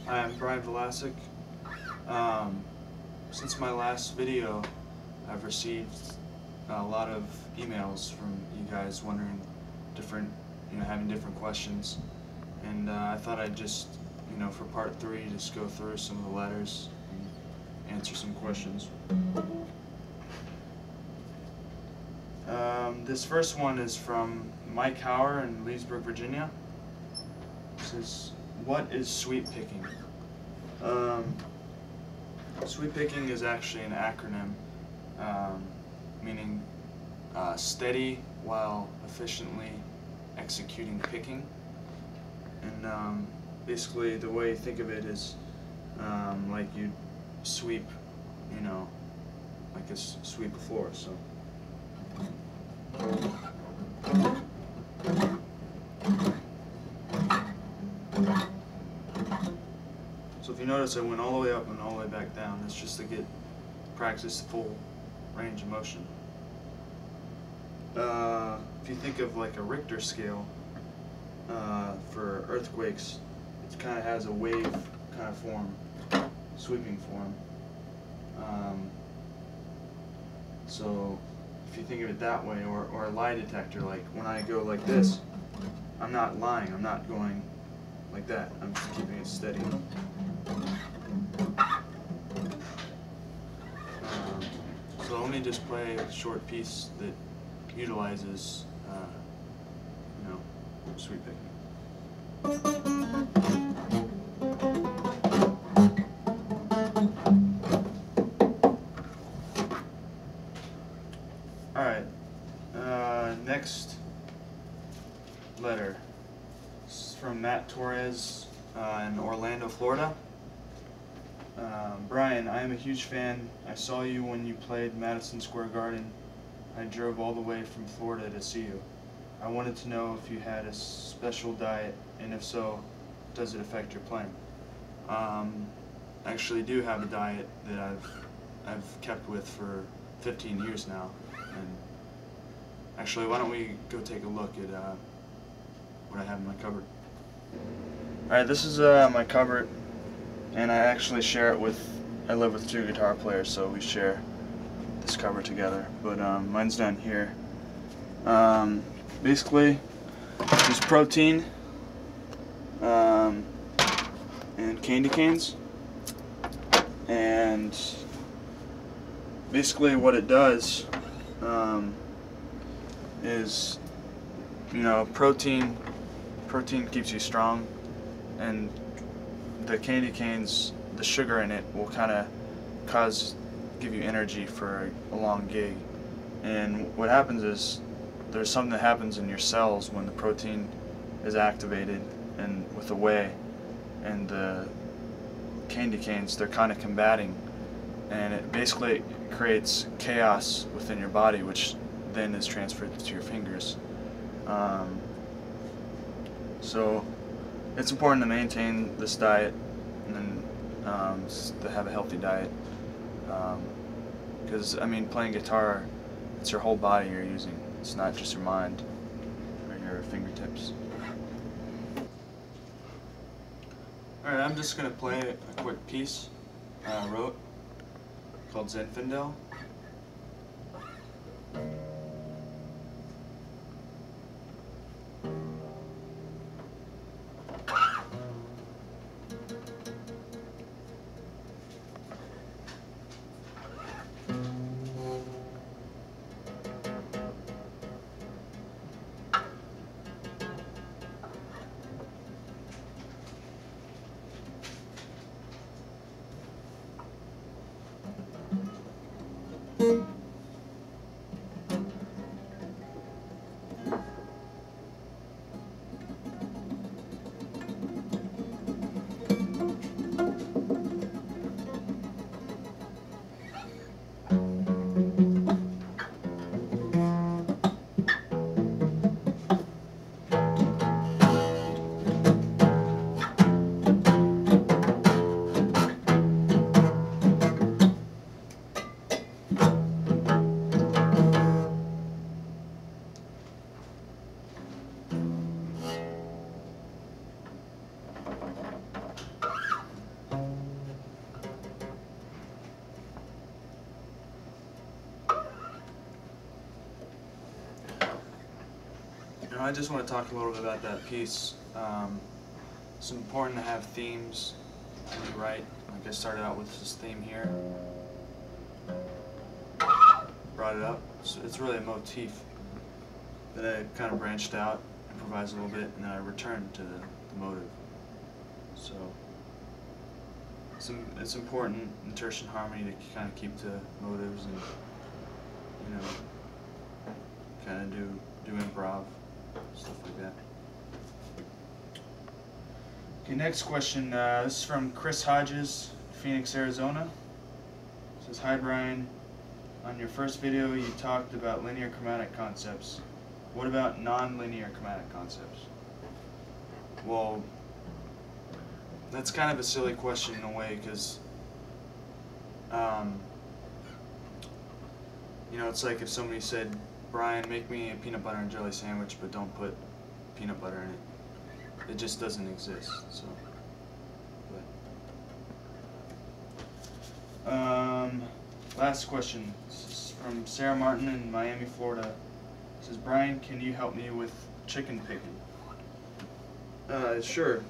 Hi, I'm vollassick. Since my last video, I've received a lot of emails from you guys wondering having different questions, and I thought I'd just, for part 3, just go through some of the letters and answer some questions. This first one is from Mike Hauer in Leesburg, Virginia. It says, "What is sweep picking?" Sweep picking is actually an acronym, meaning steady while efficiently executing picking. And basically the way you think of it is like you sweep, like sweep a floor. So if you notice, I went all the way up and all the way back down. That's just to practice the full range of motion. If you think of like a Richter scale for earthquakes, it kind of has a wave kind of form, sweeping form. So if you think of it that way, or a lie detector, like when I go like this, I'm not lying, I'm not going like that, I'm just keeping it steady. So let me just play a short piece that utilizes, sweep picking. Alright, next letter. This is from Matt Torres in Orlando, Florida. Brian, I am a huge fan. I saw you when you played Madison Square Garden. I drove all the way from Florida to see you. I wanted to know if you had a special diet, and if so, does it affect your playing? I actually do have a diet that I've kept with for 15 years now. And actually, why don't we go take a look at what I have in my cupboard. Alright, this is my cupboard, and I actually share it with, I live with 2 guitar players, so we share this cupboard together, but mine's down here. Basically, there's protein and candy canes, and basically what it does is, protein keeps you strong, and the candy canes, the sugar in it will kind of give you energy for a long gig. And what happens is there's something that happens in your cells when the protein is activated and with the whey, and the candy canes, they're kind of combating, and it basically creates chaos within your body, which then is transferred to your fingers. So it's important to maintain this diet, and to have a healthy diet, because playing guitar, it's your whole body you're using. It's not just your mind or your fingertips. Alright, I'm just going to play a quick piece I wrote called Zinfandel. I just want to talk a little bit about that piece. It's important to have themes when you write. Like I started out with this theme here, brought it up. So it's really a motif that I kind of branched out, improvised a little bit, and then I returned to the motive. So it's important in tertian harmony to kind of keep the motives and, you know, kind of do improv, stuff like that. Okay, next question. This is from Chris Hodges, Phoenix, Arizona. It says, "Hi Brian, on your first video you talked about linear chromatic concepts. What about non-linear chromatic concepts?" Well, that's kind of a silly question in a way, because you know, it's like if somebody said, "Brian, make me a peanut butter and jelly sandwich, but don't put peanut butter in it." It just doesn't exist. So, last question. This is from Sarah Martin in Miami, Florida. It says, "Brian, can you help me with chicken picking?" Sure.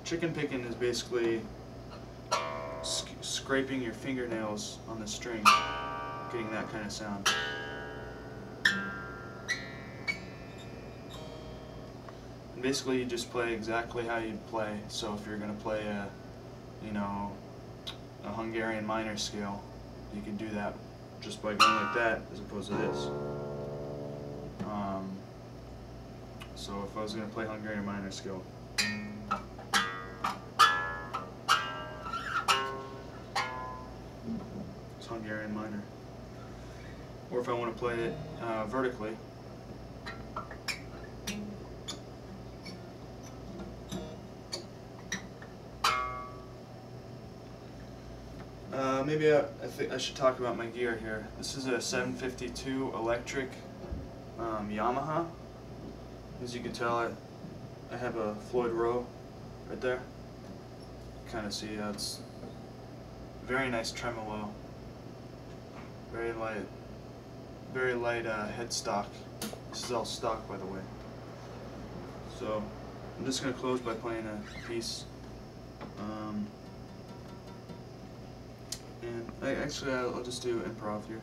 Chicken picking is basically scraping your fingernails on the string, getting that kind of sound. And basically, you just play exactly how you'd play. So if you're going to play a, you know, a Hungarian minor scale, you can do that just by going like that as opposed to this. So if I was going to play Hungarian minor scale, it's Hungarian minor. Or if I want to play it vertically, maybe I think I should talk about my gear here. This is a 752 electric Yamaha. As you can tell, I have a Floyd Rowe right there. Kind of see it's very nice tremolo, very light headstock. This is all stock, by the way. So I'm just going to close by playing a piece. And actually, I'll just do improv here.